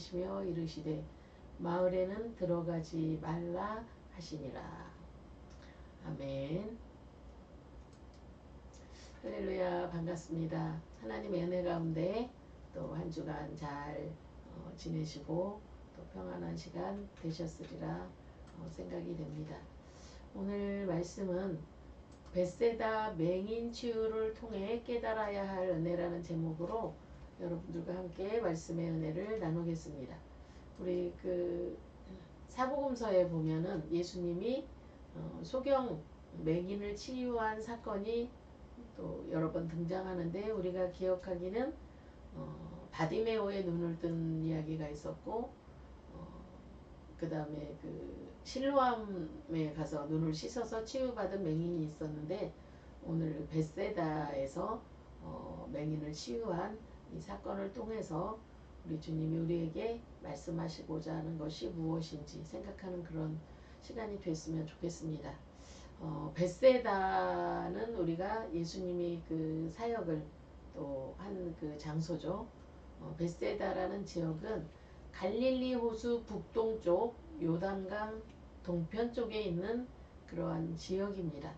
하시며 이르시되 마을에는 들어가지 말라 하시니라. 아멘. 할렐루야. 반갑습니다. 하나님의 은혜 가운데 또 한 주간 잘 지내시고 또 평안한 시간 되셨으리라 생각이 됩니다. 오늘 말씀은 벳세다 맹인 치유를 통해 깨달아야 할 은혜라는 제목으로 여러분들과 함께 말씀의 은혜를 나누겠습니다. 우리 사복음서에 보면은 예수님이 소경 맹인을 치유한 사건이 또 여러 번 등장하는데, 우리가 기억하기는 바디메오의 눈을 뜬 이야기가 있었고, 그 다음에 실로암에 가서 눈을 씻어서 치유받은 맹인이 있었는데, 오늘 벳세다에서 맹인을 치유한 이 사건을 통해서 우리 주님이 우리에게 말씀하시고자 하는 것이 무엇인지 생각하는 그런 시간이 됐으면 좋겠습니다. 벳세다는 우리가 예수님이 사역을 또 한 장소죠. 벳세다라는 지역은 갈릴리 호수 북동쪽 요단강 동편 쪽에 있는 그러한 지역입니다.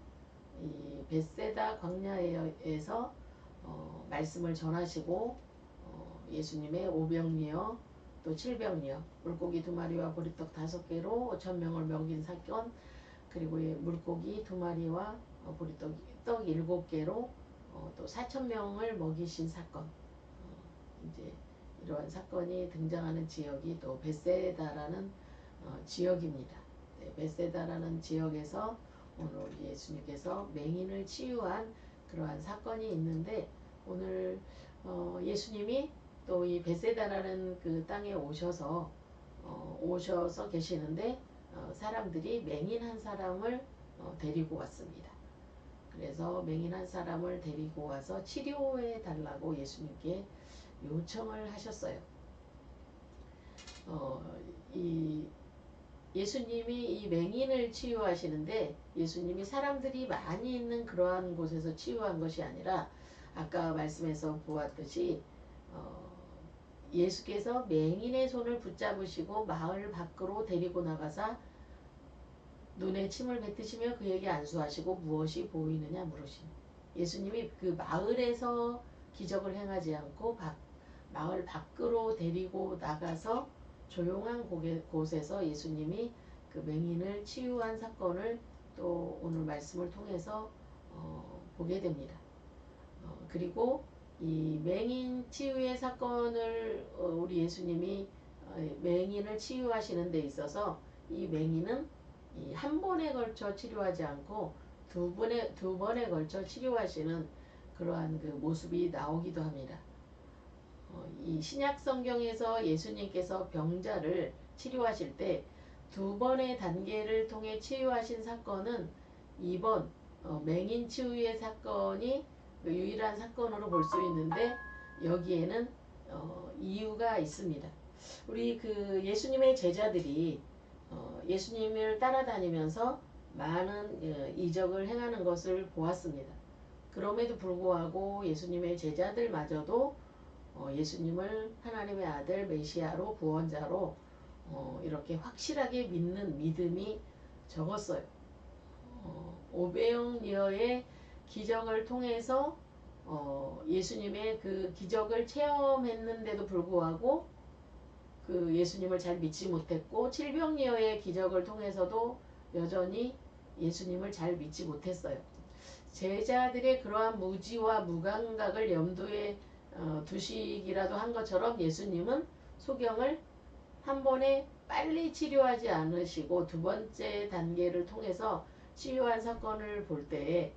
이 벳세다 광야에서 말씀을 전하시고 예수님의 오병이어 또 칠병이어 물고기 2마리와 보리떡 5개로 5,000명을 먹인 사건, 그리고 물고기 2마리와 보리떡 7개로 또 4,000명을 먹이신 사건, 이제 이러한 사건이 등장하는 지역이 또 벳세다라는 지역입니다. 네, 벳세다라는 지역에서 오늘 우리 예수님께서 맹인을 치유한 그러한 사건이 있는데, 오늘 예수님이 또 이 벳세다라는 땅에 오셔서 계시는데, 사람들이 맹인 한 사람을 데리고 왔습니다. 그래서 맹인 한 사람을 데리고 와서 치료해 달라고 예수님께 요청을 하셨어요. 예수님이 이 맹인을 치유하시는데, 예수님이 사람들이 많이 있는 그러한 곳에서 치유한 것이 아니라, 아까 말씀에서 보았듯이 예수께서 맹인의 손을 붙잡으시고 마을 밖으로 데리고 나가사 눈에 침을 뱉으시며 그에게 안수하시고 무엇이 보이느냐 물으시니, 예수님이 그 마을에서 기적을 행하지 않고 마을 밖으로 데리고 나가서 조용한 곳에서 예수님이 그 맹인을 치유한 사건을 또 오늘 말씀을 통해서 보게 됩니다. 그리고 이 맹인 치유의 사건을 우리 예수님이 맹인을 치유하시는 데 있어서 이 맹인은 한 번에 걸쳐 치료하지 않고 두 번에 걸쳐 치료하시는 그러한 모습이 나오기도 합니다. 이 신약 성경에서 예수님께서 병자를 치료하실 때 2번의 단계를 통해 치유하신 사건은 이번 맹인 치유의 사건이 유일한 사건으로 볼 수 있는데, 여기에는 이유가 있습니다. 우리 예수님의 제자들이 예수님을 따라다니면서 많은 이적을 행하는 것을 보았습니다. 그럼에도 불구하고 예수님의 제자들마저도 예수님을 하나님의 아들 메시아로 구원자로 이렇게 확실하게 믿는 믿음이 적었어요. 오병이어의 기적을 통해서 예수님의 그 기적을 체험했는데도 불구하고 예수님을 잘 믿지 못했고, 칠병이어의 기적을 통해서도 여전히 예수님을 잘 믿지 못했어요. 제자들의 그러한 무지와 무감각을 염두에 두시기라도 한 것처럼 예수님은 소경을 한 번에 빨리 치료하지 않으시고 2번째 단계를 통해서 치유한 사건을 볼 때에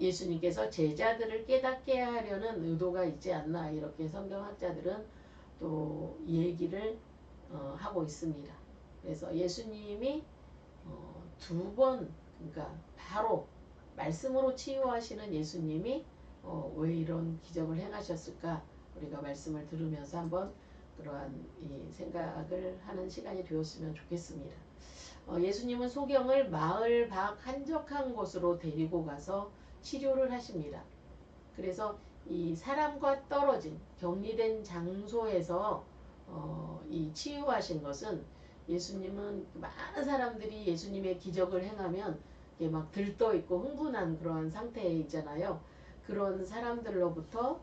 예수님께서 제자들을 깨닫게 하려는 의도가 있지 않나, 이렇게 성경학자들은 또 얘기를 하고 있습니다. 그래서 예수님이 2번, 그러니까 바로 말씀으로 치유하시는 예수님이 왜 이런 기적을 행하셨을까, 우리가 말씀을 들으면서 한번 그러한 생각을 하는 시간이 되었으면 좋겠습니다. 예수님은 소경을 마을 밖 한적한 곳으로 데리고 가서 치료를 하십니다. 그래서 이 사람과 떨어진 격리된 장소에서 이 치유하신 것은 예수님은 많은 사람들이 예수님의 기적을 행하면 이게 막 들떠 있고 흥분한 그런 상태에 있잖아요. 그런 사람들로부터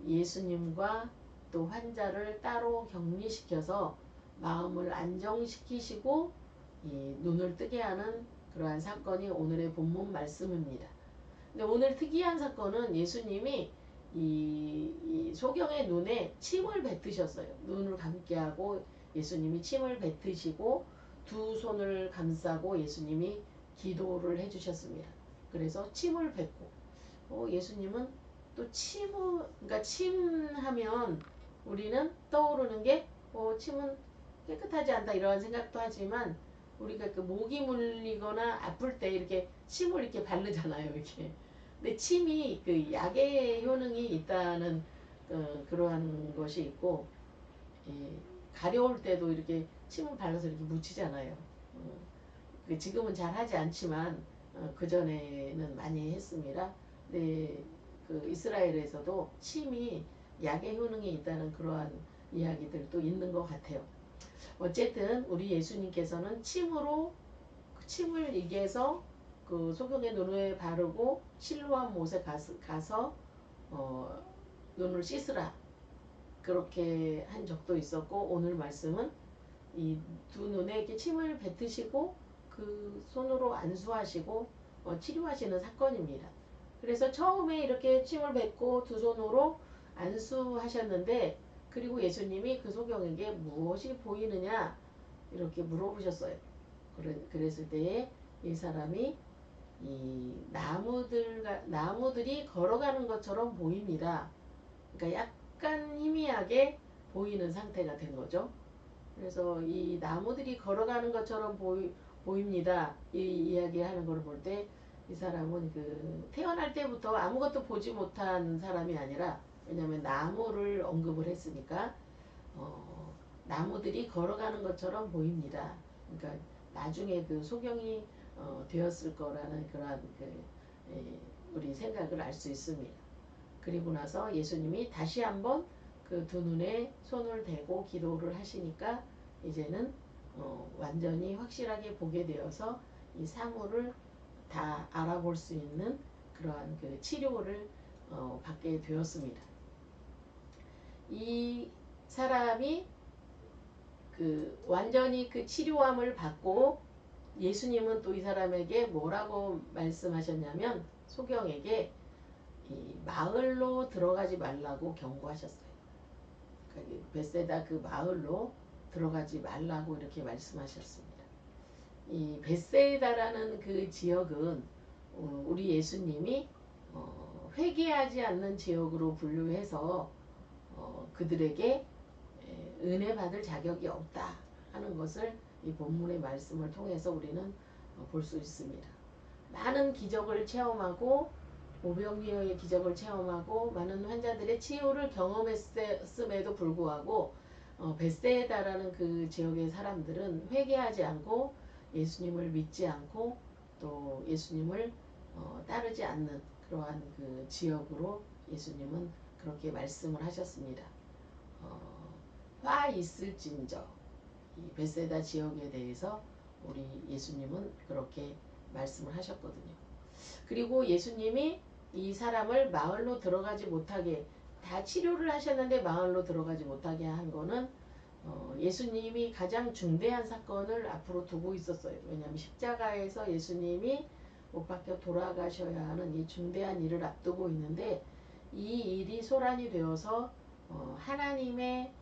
예수님과 또 환자를 따로 격리시켜서 마음을 안정시키시고 이 눈을 뜨게 하는 그러한 사건이 오늘의 본문 말씀입니다. 근데 오늘 특이한 사건은 예수님이 이 소경의 눈에 침을 뱉으셨어요. 눈을 감게 하고 예수님이 침을 뱉으시고 두 손을 감싸고 예수님이 기도를 해주셨습니다. 그래서 침을 뱉고 예수님은 또 그러니까 침하면 우리는 떠오르는 게 침은 깨끗하지 않다 이런 생각도 하지만 우리가 그 모기 물리거나 아플 때 이렇게 침을 이렇게 바르잖아요. 이렇게. 근데 침이 그 약의 효능이 있다는 그러한 것이 있고 예, 가려울 때도 이렇게 침을 발라서 이렇게 묻히잖아요. 지금은 잘 하지 않지만 그 전에는 많이 했습니다. 네, 그 이스라엘에서도 침이 약의 효능이 있다는 그러한 이야기들도 있는 것 같아요. 어쨌든 우리 예수님께서는 침을 이겨서 그 소경의 눈에 바르고 실로암 못에 가서 눈을 씻으라 그렇게 한 적도 있었고 오늘 말씀은 이 두 눈에 이렇게 침을 뱉으시고 그 손으로 안수하시고 치료하시는 사건입니다. 그래서 처음에 이렇게 침을 뱉고 두 손으로 안수하셨는데 그리고 예수님이 그 소경에게 무엇이 보이느냐 이렇게 물어보셨어요. 그랬을 때에 이 사람이 이 나무들이 걸어가는 것처럼 보입니다. 그러니까 약간 희미하게 보이는 상태가 된 거죠. 그래서 이 나무들이 걸어가는 것처럼 보입니다. 이 이야기하는 걸 볼 때 이 사람은 그 태어날 때부터 아무것도 보지 못한 사람이 아니라 왜냐하면 나무를 언급을 했으니까 나무들이 걸어가는 것처럼 보입니다. 그러니까 나중에 그 소경이 되었을 거라는 그런 우리 생각을 알 수 있습니다. 그리고 나서 예수님이 다시 한번 그 두 눈에 손을 대고 기도를 하시니까 이제는 완전히 확실하게 보게 되어서 이 사물을 다 알아볼 수 있는 그러한 그 치료를 받게 되었습니다. 이 사람이 그 완전히 그 치료함을 받고 예수님은 또 이 사람에게 뭐라고 말씀하셨냐면 소경에게 이 마을로 들어가지 말라고 경고하셨어요. 그러니까 벳세다 그 마을로 들어가지 말라고 이렇게 말씀하셨습니다. 이 벳세다라는 그 지역은 우리 예수님이 회개하지 않는 지역으로 분류해서 그들에게 은혜 받을 자격이 없다 하는 것을 이 본문의 말씀을 통해서 우리는 볼 수 있습니다. 많은 기적을 체험하고 오병이어의 기적을 체험하고 많은 환자들의 치유를 경험했음에도 불구하고 벳세다라는 그 지역의 사람들은 회개하지 않고 예수님을 믿지 않고 또 예수님을 따르지 않는 그러한 그 지역으로 예수님은 그렇게 말씀을 하셨습니다. 화 있을진저 이 벳세다 지역에 대해서 우리 예수님은 그렇게 말씀을 하셨거든요. 그리고 예수님이 이 사람을 마을로 들어가지 못하게 다 치료를 하셨는데 마을로 들어가지 못하게 한 거는 예수님이 가장 중대한 사건을 앞으로 두고 있었어요. 왜냐하면 십자가에서 예수님이 못 박혀 돌아가셔야 하는 이 중대한 일을 앞두고 있는데 이 일이 소란이 되어서 하나님의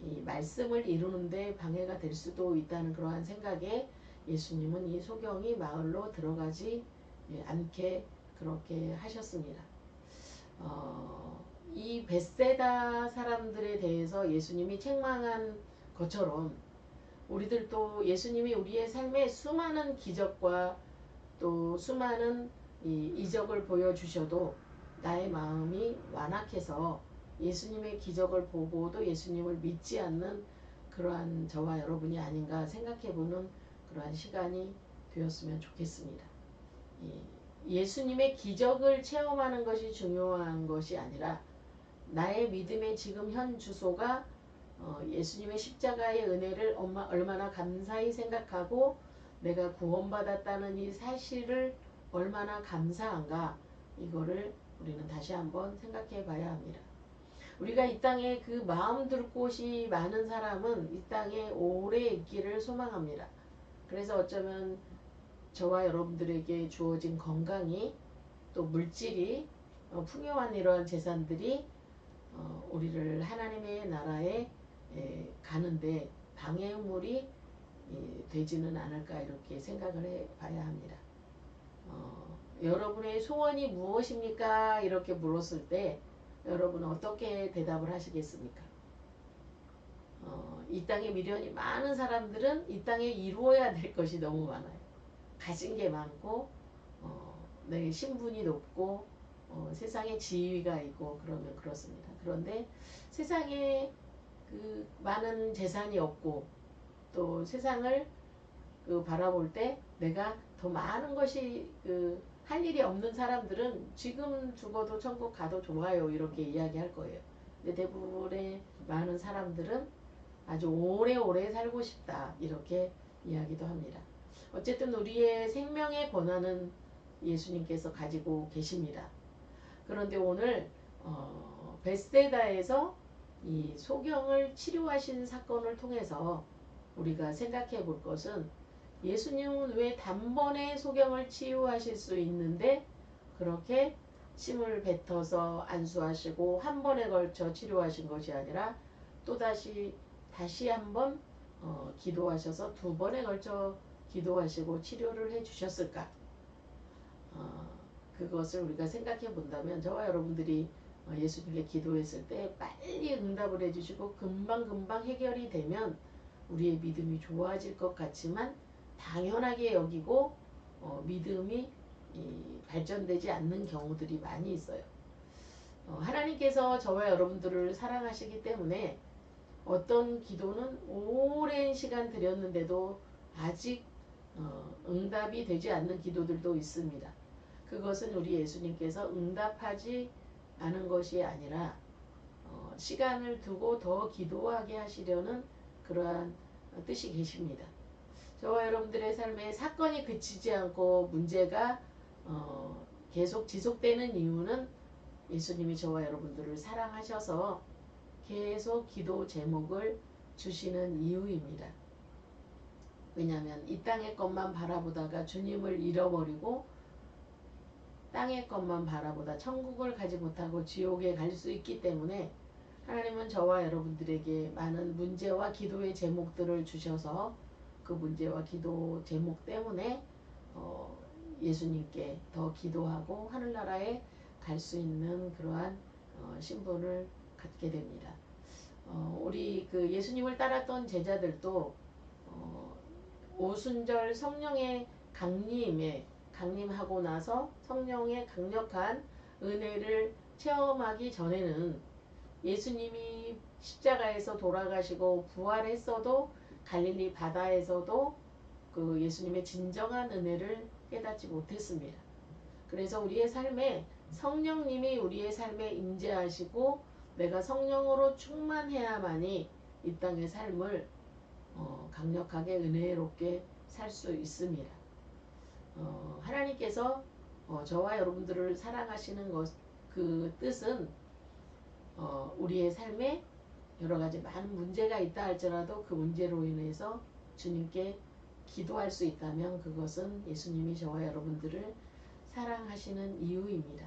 이 말씀을 이루는데 방해가 될 수도 있다는 그러한 생각에 예수님은 이 소경이 마을로 들어가지 않게 그렇게 하셨습니다. 이 벳세다 사람들에 대해서 예수님이 책망한 것처럼 우리들도 예수님이 우리의 삶에 수많은 기적과 또 수많은 이적을 보여주셔도 나의 마음이 완악해서 예수님의 기적을 보고도 예수님을 믿지 않는 그러한 저와 여러분이 아닌가 생각해보는 그러한 시간이 되었으면 좋겠습니다. 예수님의 기적을 체험하는 것이 중요한 것이 아니라 나의 믿음의 지금 현 주소가 예수님의 십자가의 은혜를 얼마나 감사히 생각하고 내가 구원받았다는 이 사실을 얼마나 감사한가, 이거를 우리는 다시 한번 생각해 봐야 합니다. 우리가 이 땅에 그 마음 둘 곳이 많은 사람은 이 땅에 오래 있기를 소망합니다. 그래서 어쩌면 저와 여러분들에게 주어진 건강이, 또 물질이, 풍요한 이러한 재산들이 우리를 하나님의 나라에 가는데 방해물이 되지는 않을까, 이렇게 생각을 해 봐야 합니다. 여러분의 소원이 무엇입니까? 이렇게 물었을 때 여러분은 어떻게 대답을 하시겠습니까? 이 땅에 미련이 많은 사람들은 이 땅에 이루어야 될 것이 너무 많아요. 가진 게 많고 내 신분이 높고 세상에 지위가 있고 그러면 그렇습니다. 그런데 세상에 그 많은 재산이 없고 또 세상을 바라볼 때 내가 더 많은 것이 할 일이 없는 사람들은 지금 죽어도 천국 가도 좋아요, 이렇게 이야기할 거예요. 근데 대부분의 많은 사람들은 아주 오래오래 살고 싶다, 이렇게 이야기도 합니다. 어쨌든 우리의 생명의 권한은 예수님께서 가지고 계십니다. 그런데 오늘 벳세다에서 이 소경을 치료하신 사건을 통해서 우리가 생각해 볼 것은, 예수님은 왜 단번에 소경을 치유하실 수 있는데 그렇게 침을 뱉어서 안수하시고 한 번에 걸쳐 치료하신 것이 아니라 또다시 한번 기도하셔서 두 번에 걸쳐 기도하시고 치료를 해 주셨을까? 그것을 우리가 생각해 본다면, 저와 여러분들이 예수님께 기도했을 때 빨리 응답을 해 주시고 금방금방 해결이 되면 우리의 믿음이 좋아질 것 같지만 당연하게 여기고 믿음이 발전되지 않는 경우들이 많이 있어요. 하나님께서 저와 여러분들을 사랑하시기 때문에 어떤 기도는 오랜 시간 드렸는데도 아직 응답이 되지 않는 기도들도 있습니다. 그것은 우리 예수님께서 응답하지 않은 것이 아니라 시간을 두고 더 기도하게 하시려는 그러한 뜻이 계십니다. 저와 여러분들의 삶에 사건이 그치지 않고 문제가 계속 지속되는 이유는 예수님이 저와 여러분들을 사랑하셔서 계속 기도 제목을 주시는 이유입니다. 왜냐하면 이 땅의 것만 바라보다가 주님을 잃어버리고 땅의 것만 바라보다 천국을 가지 못하고 지옥에 갈 수 있기 때문에 하나님은 저와 여러분들에게 많은 문제와 기도의 제목들을 주셔서 그 문제와 기도 제목 때문에 예수님께 더 기도하고 하늘나라에 갈 수 있는 그러한 신분을 갖게 됩니다. 우리 그 예수님을 따랐던 제자들도 오순절 성령의 강림하고 나서 성령의 강력한 은혜를 체험하기 전에는 예수님이 십자가에서 돌아가시고 부활했어도 갈릴리 바다에서도 그 예수님의 진정한 은혜를 깨닫지 못했습니다. 그래서 우리의 삶에 성령님이 우리의 삶에 임재하시고 내가 성령으로 충만해야만이 이 땅의 삶을 강력하게 은혜롭게 살 수 있습니다. 하나님께서 저와 여러분들을 사랑하시는 그 뜻은 우리의 삶에 여러 가지 많은 문제가 있다 할지라도 그 문제로 인해서 주님께 기도할 수 있다면 그것은 예수님이 저와 여러분들을 사랑하시는 이유입니다.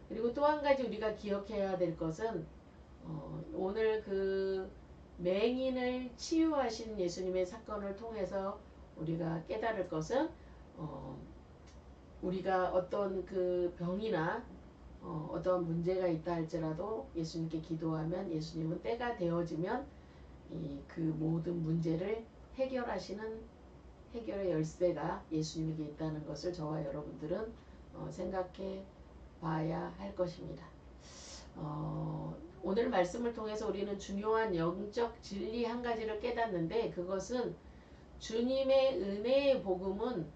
그리고 또 한 가지 우리가 기억해야 될 것은 오늘 그 맹인을 치유하신 예수님의 사건을 통해서 우리가 깨달을 것은 우리가 어떤 그 병이나 어떤 문제가 있다 할지라도 예수님께 기도하면 예수님은 때가 되어지면 그 모든 문제를 해결하시는 해결의 열쇠가 예수님에게 있다는 것을 저와 여러분들은 생각해 봐야 할 것입니다. 오늘 말씀을 통해서 우리는 중요한 영적 진리 한 가지를 깨닫는데, 그것은 주님의 은혜의 복음은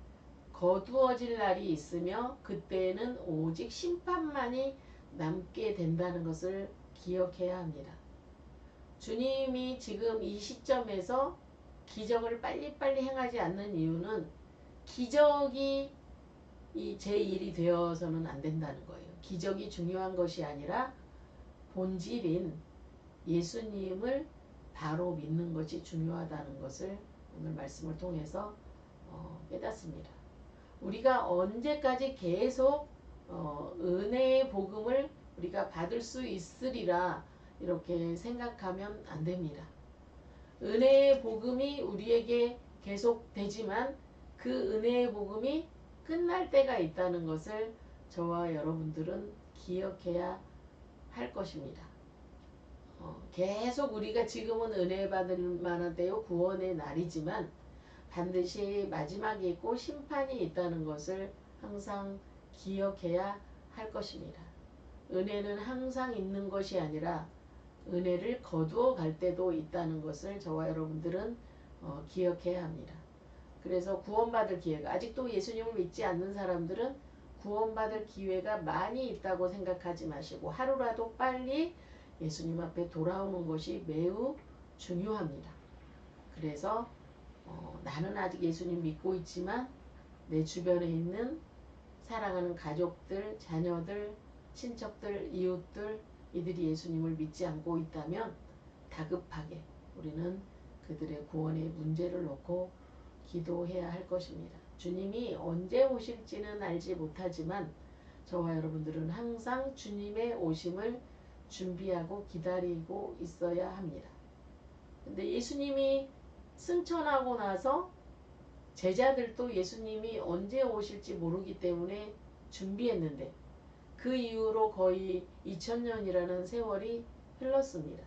거두어질 날이 있으며 그때는 오직 심판만이 남게 된다는 것을 기억해야 합니다. 주님이 지금 이 시점에서 기적을 빨리빨리 행하지 않는 이유는 기적이 제 일이 되어서는 안 된다는 거예요. 기적이 중요한 것이 아니라 본질인 예수님을 바로 믿는 것이 중요하다는 것을 오늘 말씀을 통해서 깨닫습니다. 우리가 언제까지 계속 은혜의 복음을 우리가 받을 수 있으리라 이렇게 생각하면 안 됩니다. 은혜의 복음이 우리에게 계속 되지만 그 은혜의 복음이 끝날 때가 있다는 것을 저와 여러분들은 기억해야 할 것입니다. 계속 우리가 지금은 은혜 받을 만한 때요 구원의 날이지만 반드시 마지막이 있고 심판이 있다는 것을 항상 기억해야 할 것입니다. 은혜는 항상 있는 것이 아니라 은혜를 거두어 갈 때도 있다는 것을 저와 여러분들은 기억해야 합니다. 그래서 구원받을 기회가 아직도 예수님을 믿지 않는 사람들은 구원받을 기회가 많이 있다고 생각하지 마시고 하루라도 빨리 예수님 앞에 돌아오는 것이 매우 중요합니다. 그래서 나는 아직 예수님 믿고 있지만 내 주변에 있는 사랑하는 가족들, 자녀들, 친척들, 이웃들 이들이 예수님을 믿지 않고 있다면 다급하게 우리는 그들의 구원의 문제를 놓고 기도해야 할 것입니다. 주님이 언제 오실지는 알지 못하지만 저와 여러분들은 항상 주님의 오심을 준비하고 기다리고 있어야 합니다. 근데 예수님이 승천하고 나서 제자들도 예수님이 언제 오실지 모르기 때문에 준비했는데 그 이후로 거의 2000년이라는 세월이 흘렀습니다.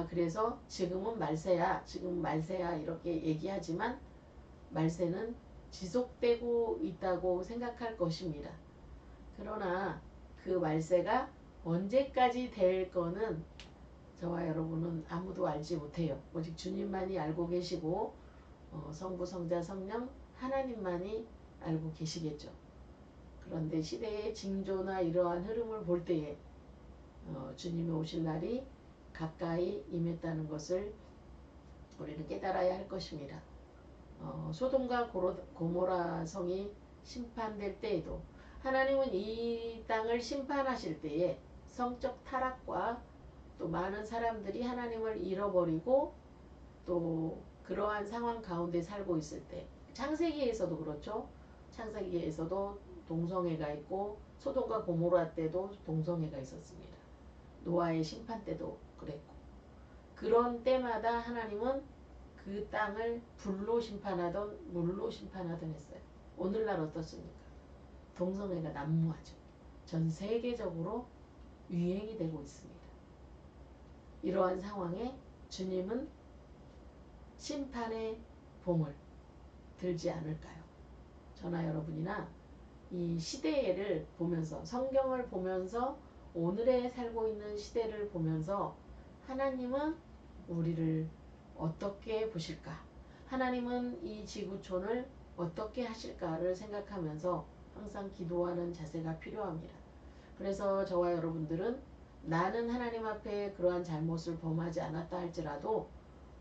그래서 지금은 말세야, 지금 말세야 이렇게 얘기하지만 말세는 지속되고 있다고 생각할 것입니다. 그러나 그 말세가 언제까지 될 거는 저와 여러분은 아무도 알지 못해요. 오직 주님만이 알고 계시고 성부, 성자, 성령 하나님만이 알고 계시겠죠. 그런데 시대의 징조나 이러한 흐름을 볼 때에 주님이 오실 날이 가까이 임했다는 것을 우리는 깨달아야 할 것입니다. 소돔과 고모라 성이 심판될 때에도 하나님은 이 땅을 심판하실 때에 성적 타락과 또 많은 사람들이 하나님을 잃어버리고 또 그러한 상황 가운데 살고 있을 때 창세기에서도 그렇죠. 창세기에서도 동성애가 있고 소돔과 고모라 때도 동성애가 있었습니다. 노아의 심판 때도 그랬고 그런 때마다 하나님은 그 땅을 불로 심판하던 물로 심판하던 했어요. 오늘날 어떻습니까? 동성애가 난무하죠. 전 세계적으로 유행이 되고 있습니다. 이러한 상황에 주님은 심판의 봉을 들지 않을까요? 저나 여러분이나 이 시대를 보면서 성경을 보면서 오늘에 살고 있는 시대를 보면서 하나님은 우리를 어떻게 보실까? 하나님은 이 지구촌을 어떻게 하실까를 생각하면서 항상 기도하는 자세가 필요합니다. 그래서 저와 여러분들은 나는 하나님 앞에 그러한 잘못을 범하지 않았다 할지라도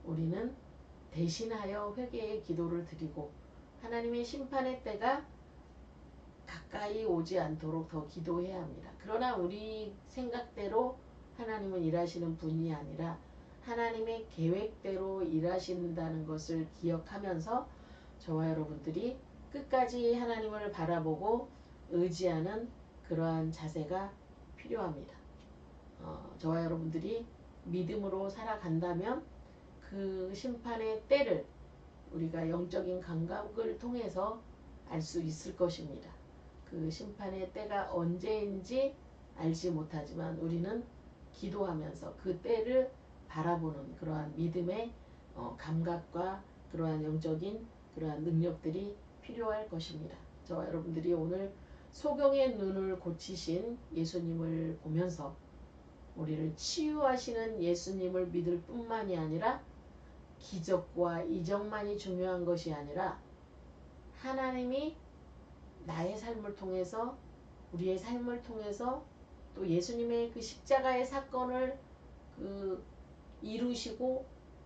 우리는 대신하여 회개의 기도를 드리고 하나님의 심판의 때가 가까이 오지 않도록 더 기도해야 합니다. 그러나 우리 생각대로 하나님은 일하시는 분이 아니라 하나님의 계획대로 일하신다는 것을 기억하면서 저와 여러분들이 끝까지 하나님을 바라보고 의지하는 그러한 자세가 필요합니다. 저와 여러분들이 믿음으로 살아간다면 그 심판의 때를 우리가 영적인 감각을 통해서 알 수 있을 것입니다. 그 심판의 때가 언제인지 알지 못하지만 우리는 기도하면서 그 때를 바라보는 그러한 믿음의 감각과 그러한 영적인 그러한 능력들이 필요할 것입니다. 저와 여러분들이 오늘 소경의 눈을 고치신 예수님을 보면서 우리를 치유하시는 예수님을 믿을 뿐만이 아니라 기적과 이적만이 중요한 것이 아니라 하나님이 나의 삶을 통해서 우리의 삶을 통해서 또 예수님의 그 십자가의 사건을 이루시고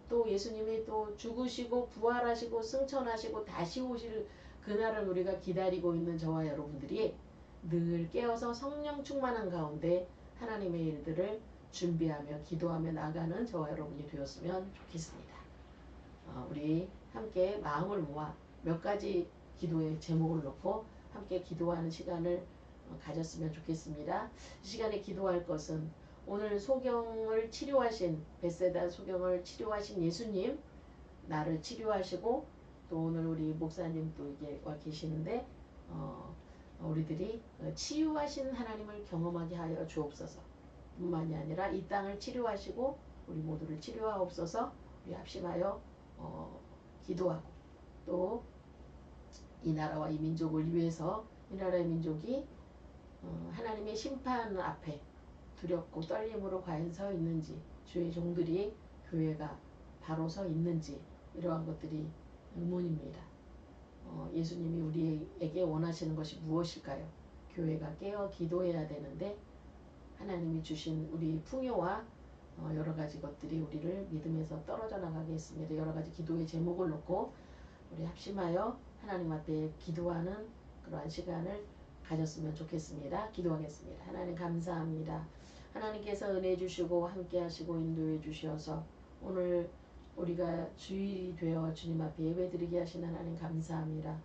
또 예수님이 또 죽으시고 부활하시고 승천하시고 다시 오실 그날을 우리가 기다리고 있는 저와 여러분들이 늘 깨어서 성령 충만한 가운데 하나님의 일들을 준비하며 기도하며 나가는 저와 여러분이 되었으면 좋겠습니다. 우리 함께 마음을 모아 몇 가지 기도의 제목을 놓고 함께 기도하는 시간을 가졌으면 좋겠습니다. 이 시간에 기도할 것은 오늘 소경을 치료하신 벳세다 소경을 치료하신 예수님 나를 치료하시고 또 오늘 우리 목사님도 이게 와 계시는데 우리들이 치유하신 하나님을 경험하게 하여 주옵소서. 뿐만이 아니라 이 땅을 치료하시고 우리 모두를 치료하옵소서. 우리 합심하여 기도하고 또 이 나라와 이 민족을 위해서 이 나라의 민족이 하나님의 심판 앞에 두렵고 떨림으로 과연 서 있는지 주의 종들이 교회가 바로 서 있는지 이러한 것들이 의문입니다. 예수님이 우리에게 원하시는 것이 무엇일까요? 교회가 깨어 기도해야 되는데 하나님이 주신 우리 풍요와 여러 가지 것들이 우리를 믿음에서 떨어져 나가게 했습니다. 여러 가지 기도의 제목을 놓고 우리 합심하여 하나님 앞에 기도하는 그러한 시간을 가졌으면 좋겠습니다. 기도하겠습니다. 하나님 감사합니다. 하나님께서 은혜 주시고 함께 하시고 인도해 주셔서 오늘 우리가 주일이 되어 주님 앞에 예배드리게 하신 하나님 감사합니다.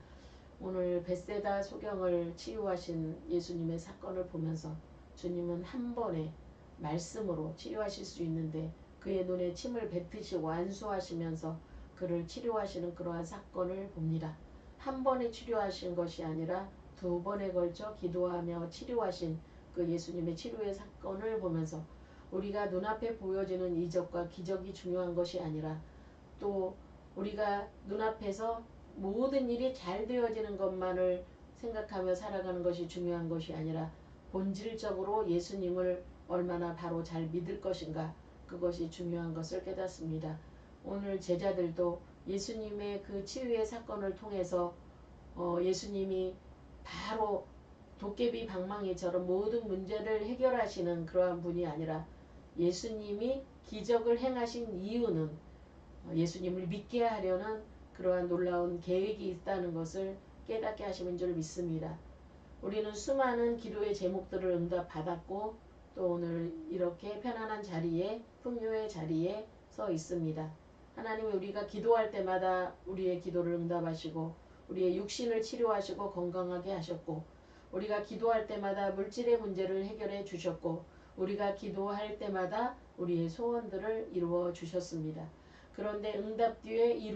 오늘 벳세다 소경을 치유하신 예수님의 사건을 보면서 주님은 한 번에 말씀으로 치료하실 수 있는데 그의 눈에 침을 뱉으시고 안수하시면서 그를 치료하시는 그러한 사건을 봅니다. 한 번에 치료하신 것이 아니라 두 번에 걸쳐 기도하며 치료하신 그 예수님의 치료의 사건을 보면서 우리가 눈앞에 보여지는 이적과 기적이 중요한 것이 아니라 또 우리가 눈앞에서 모든 일이 잘 되어지는 것만을 생각하며 살아가는 것이 중요한 것이 아니라 본질적으로 예수님을 얼마나 바로 잘 믿을 것인가 그것이 중요한 것을 깨닫습니다. 오늘 제자들도 예수님의 그 치유의 사건을 통해서 예수님이 바로 도깨비 방망이처럼 모든 문제를 해결하시는 그러한 분이 아니라 예수님이 기적을 행하신 이유는 예수님을 믿게 하려는 그러한 놀라운 계획이 있다는 것을 깨닫게 하시는 줄 믿습니다. 우리는 수많은 기도의 제목들을 응답받았고 또 오늘 이렇게 편안한 자리에 풍요의 자리에 서 있습니다. 하나님이 우리가 기도할 때마다 우리의 기도를 응답하시고 우리의 육신을 치료하시고 건강하게 하셨고 우리가 기도할 때마다 물질의 문제를 해결해 주셨고 우리가 기도할 때마다 우리의 소원들을 이루어 주셨습니다. 그런데 응답 뒤에 이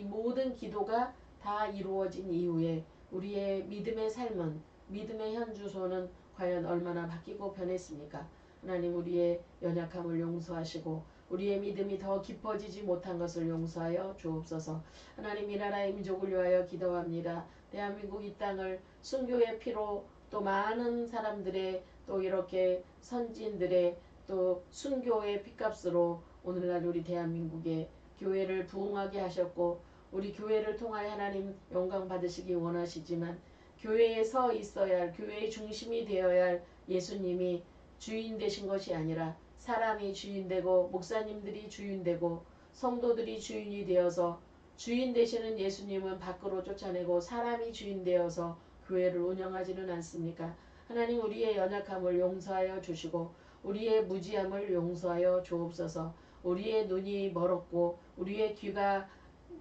모든 기도가 다 이루어진 이후에 우리의 믿음의 삶은 믿음의 현주소는 과연 얼마나 바뀌고 변했습니까? 하나님 우리의 연약함을 용서하시고 우리의 믿음이 더 깊어지지 못한 것을 용서하여 주옵소서. 하나님 이 나라의 민족을 위하여 기도합니다. 대한민국 이 땅을 순교의 피로 또 많은 사람들의 또 이렇게 선진들의 또 순교의 피값으로 오늘날 우리 대한민국의 교회를 부흥하게 하셨고 우리 교회를 통하여 하나님 영광 받으시기 원하시지만 교회에 서 있어야 할 교회의 중심이 되어야 할 예수님이 주인 되신 것이 아니라 사람이 주인 되고 목사님들이 주인 되고 성도들이 주인이 되어서 주인 되시는 예수님은 밖으로 쫓아내고 사람이 주인 되어서 교회를 운영하지는 않습니까? 하나님 우리의 연약함을 용서하여 주시고 우리의 무지함을 용서하여 주옵소서. 우리의 눈이 멀었고 우리의 귀가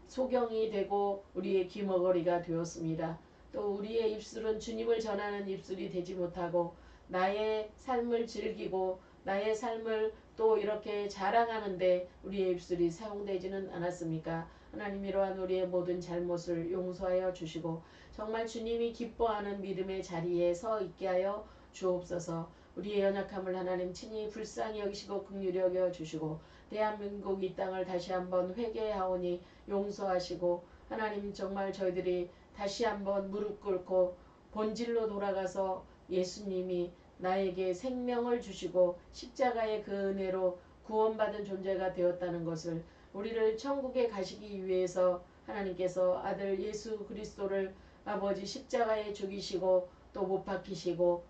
소경이 되고 우리의 귀머거리가 되었습니다. 또 우리의 입술은 주님을 전하는 입술이 되지 못하고 나의 삶을 즐기고 나의 삶을 또 이렇게 자랑하는데 우리의 입술이 사용되지는 않았습니까? 하나님 이러한 우리의 모든 잘못을 용서하여 주시고 정말 주님이 기뻐하는 믿음의 자리에 서 있게 하여 주옵소서. 우리의 연약함을 하나님 친히 불쌍히 여기시고 긍휼히 여겨 주시고 대한민국 이 땅을 다시 한번 회개하오니 용서하시고 하나님 정말 저희들이 다시 한번 무릎 꿇고 본질로 돌아가서 예수님이 나에게 생명을 주시고 십자가의 그 은혜로 구원받은 존재가 되었다는 것을 우리를 천국에 가시기 위해서 하나님께서 아들 예수 그리스도를 아버지 십자가에 죽이시고 또 못 박히시고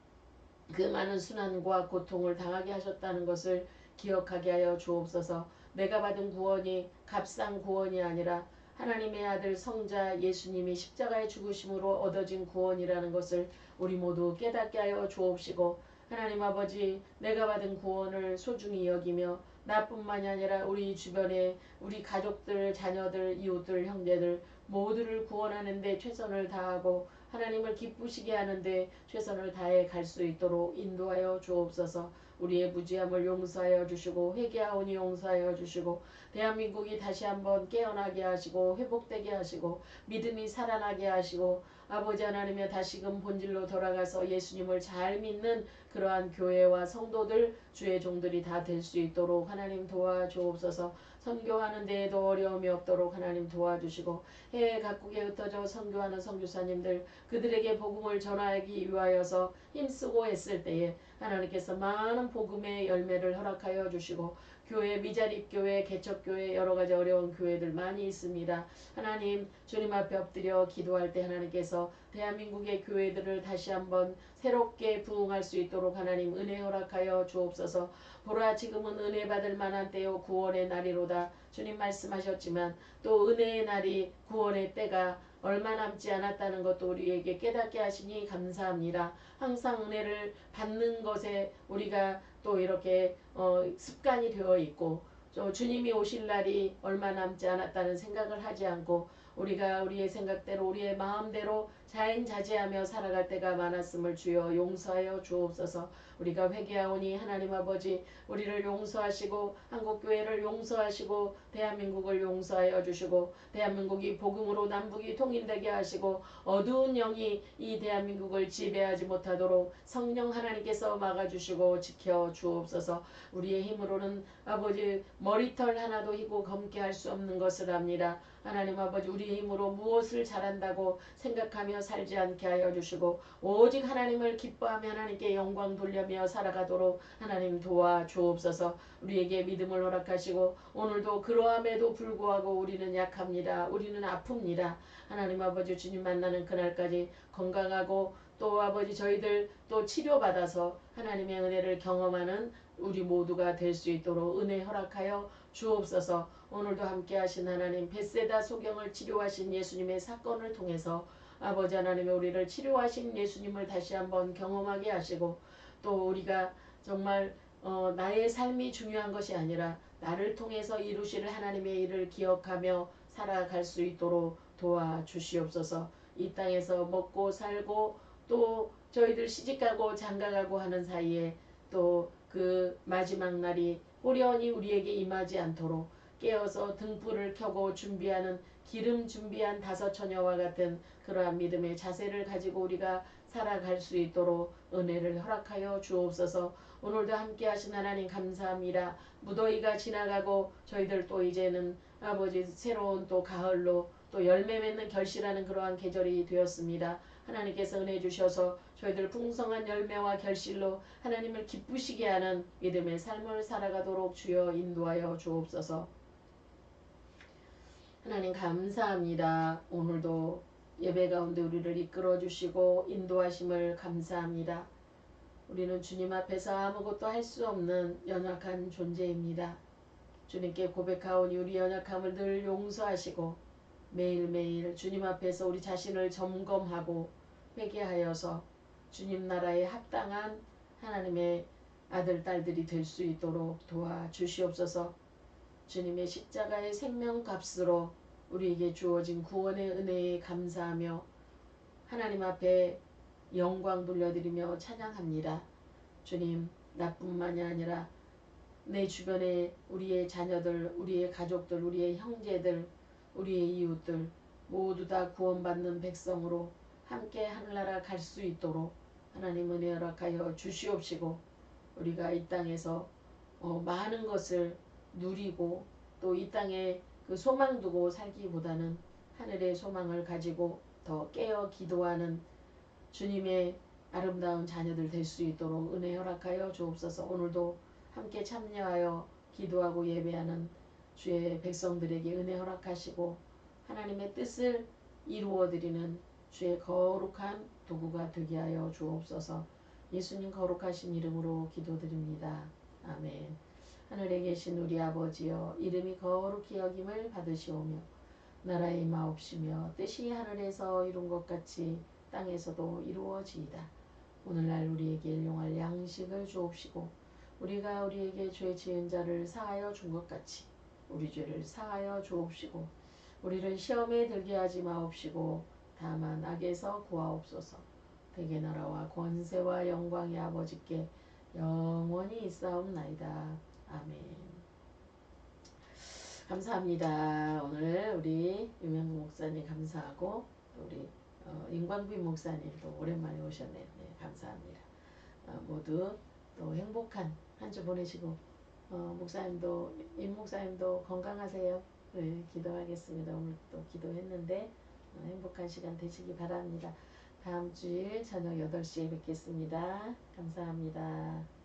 그 많은 순환과 고통을 당하게 하셨다는 것을 기억하게 하여 주옵소서. 내가 받은 구원이 값싼 구원이 아니라 하나님의 아들 성자 예수님이 십자가의 죽으심으로 얻어진 구원이라는 것을 우리 모두 깨닫게 하여 주옵시고, 하나님 아버지, 내가 받은 구원을 소중히 여기며 나뿐만이 아니라 우리 주변에 우리 가족들, 자녀들, 이웃들, 형제들 모두를 구원하는 데 최선을 다하고 하나님을 기쁘시게 하는데 최선을 다해 갈 수 있도록 인도하여 주옵소서. 우리의 무지함을 용서하여 주시고 회개하오니 용서하여 주시고 대한민국이 다시 한번 깨어나게 하시고 회복되게 하시고 믿음이 살아나게 하시고 아버지 하나님의 다시금 본질로 돌아가서 예수님을 잘 믿는 그러한 교회와 성도들 주의 종들이 다 될 수 있도록 하나님 도와주옵소서. 선교하는 데에도 어려움이 없도록 하나님 도와주시고 해외 각국에 흩어져 선교하는 선교사님들 그들에게 복음을 전하기 위하여서 힘쓰고 했을 때에 하나님께서 많은 복음의 열매를 허락하여 주시고 교회, 미자립교회, 개척교회 여러가지 어려운 교회들 많이 있습니다. 하나님 주님 앞에 엎드려 기도할 때 하나님께서 대한민국의 교회들을 다시 한번 새롭게 부흥할 수 있도록 하나님 은혜 허락하여 주옵소서. 보라 지금은 은혜 받을 만한 때요 구원의 날이로다. 주님 말씀하셨지만 또 은혜의 날이 구원의 때가 얼마 남지 않았다는 것도 우리에게 깨닫게 하시니 감사합니다. 항상 은혜를 받는 것에 우리가 또 이렇게 습관이 되어 있고 주님이 오실 날이 얼마 남지 않았다는 생각을 하지 않고 우리가 우리의 생각대로 우리의 마음대로 자행자제하며 살아갈 때가 많았음을 주여 용서하여 주옵소서. 우리가 회개하오니 하나님 아버지 우리를 용서하시고 한국교회를 용서하시고 대한민국을 용서하여 주시고 대한민국이 복음으로 남북이 통일되게 하시고 어두운 영이 이 대한민국을 지배하지 못하도록 성령 하나님께서 막아주시고 지켜 주옵소서. 우리의 힘으로는 아버지 머리털 하나도 희고 검게 할 수 없는 것을 압니다. 하나님 아버지 우리의 힘으로 무엇을 잘한다고 생각하며 살지 않게 하여 주시고 오직 하나님을 기뻐하며 하나님께 영광 돌려며 살아가도록 하나님 도와주옵소서. 우리에게 믿음을 허락하시고 오늘도 그러함에도 불구하고 우리는 약합니다. 우리는 아픕니다. 하나님 아버지 주님 만나는 그날까지 건강하고 또 아버지 저희들 또 치료받아서 하나님의 은혜를 경험하는 우리 모두가 될 수 있도록 은혜 허락하여 주옵소서. 오늘도 함께 하신 하나님 벳세다 소경을 치료하신 예수님의 사건을 통해서 아버지 하나님의 우리를 치료하신 예수님을 다시 한번 경험하게 하시고 또 우리가 정말 나의 삶이 중요한 것이 아니라 나를 통해서 이루실 하나님의 일을 기억하며 살아갈 수 있도록 도와주시옵소서. 이 땅에서 먹고 살고 또 저희들 시집가고 장가가고 하는 사이에 또 그 마지막 날이 호련히 우리에게 임하지 않도록 깨어서 등불을 켜고 준비하는 기름 준비한 다섯 처녀와 같은 그러한 믿음의 자세를 가지고 우리가 살아갈 수 있도록 은혜를 허락하여 주옵소서. 오늘도 함께 하신 하나님 감사합니다. 무더위가 지나가고 저희들 또 이제는 아버지 새로운 또 가을로 또 열매 맺는 결실하는 그러한 계절이 되었습니다. 하나님께서 은혜 주셔서 저희들 풍성한 열매와 결실로 하나님을 기쁘시게 하는 믿음의 삶을 살아가도록 주여 인도하여 주옵소서. 하나님 감사합니다. 오늘도 예배 가운데 우리를 이끌어 주시고 인도하심을 감사합니다. 우리는 주님 앞에서 아무것도 할 수 없는 연약한 존재입니다. 주님께 고백하오니 우리 연약함을 늘 용서하시고 매일매일 주님 앞에서 우리 자신을 점검하고 회개하여서 주님 나라에 합당한 하나님의 아들 딸들이 될 수 있도록 도와주시옵소서. 주님의 십자가의 생명값으로 우리에게 주어진 구원의 은혜에 감사하며 하나님 앞에 영광 돌려드리며 찬양합니다. 주님 나뿐만이 아니라 내 주변에 우리의 자녀들, 우리의 가족들, 우리의 형제들, 우리의 이웃들 모두 다 구원받는 백성으로 함께 하늘나라 갈 수 있도록 하나님 은혜 허락하여 주시옵시고 우리가 이 땅에서 많은 것을 누리고 또 이 땅에 그 소망 두고 살기보다는 하늘의 소망을 가지고 더 깨어 기도하는 주님의 아름다운 자녀들 될 수 있도록 은혜 허락하여 주옵소서. 오늘도 함께 참여하여 기도하고 예배하는 주의 백성들에게 은혜 허락하시고 하나님의 뜻을 이루어드리는 주의 거룩한 도구가 되게 하여 주옵소서. 예수님 거룩하신 이름으로 기도드립니다. 아멘. 하늘에 계신 우리 아버지여, 이름이 거룩히 여김을 받으시오며 나라의 임하옵시며 뜻이 하늘에서 이룬 것 같이 땅에서도 이루어지이다. 오늘날 우리에게 일용할 양식을 주옵시고 우리가 우리에게 죄 지은 자를 사하여 준 것 같이 우리 죄를 사하여 주옵시고 우리를 시험에 들게 하지 마옵시고 다만 악에서 구하옵소서. 대개 나라와 권세와 영광이 아버지께 영원히 있사옵나이다. 아멘. 감사합니다. 오늘 우리 유명국 목사님 감사하고 또 우리 임광빈 목사님도 오랜만에 오셨네요. 네, 감사합니다. 모두 또 행복한 한 주 보내시고 목사님도 임 목사님도 건강하세요. 네, 기도하겠습니다. 오늘 또 기도했는데 행복한 시간 되시기 바랍니다. 다음 주일 저녁 8시에 뵙겠습니다. 감사합니다.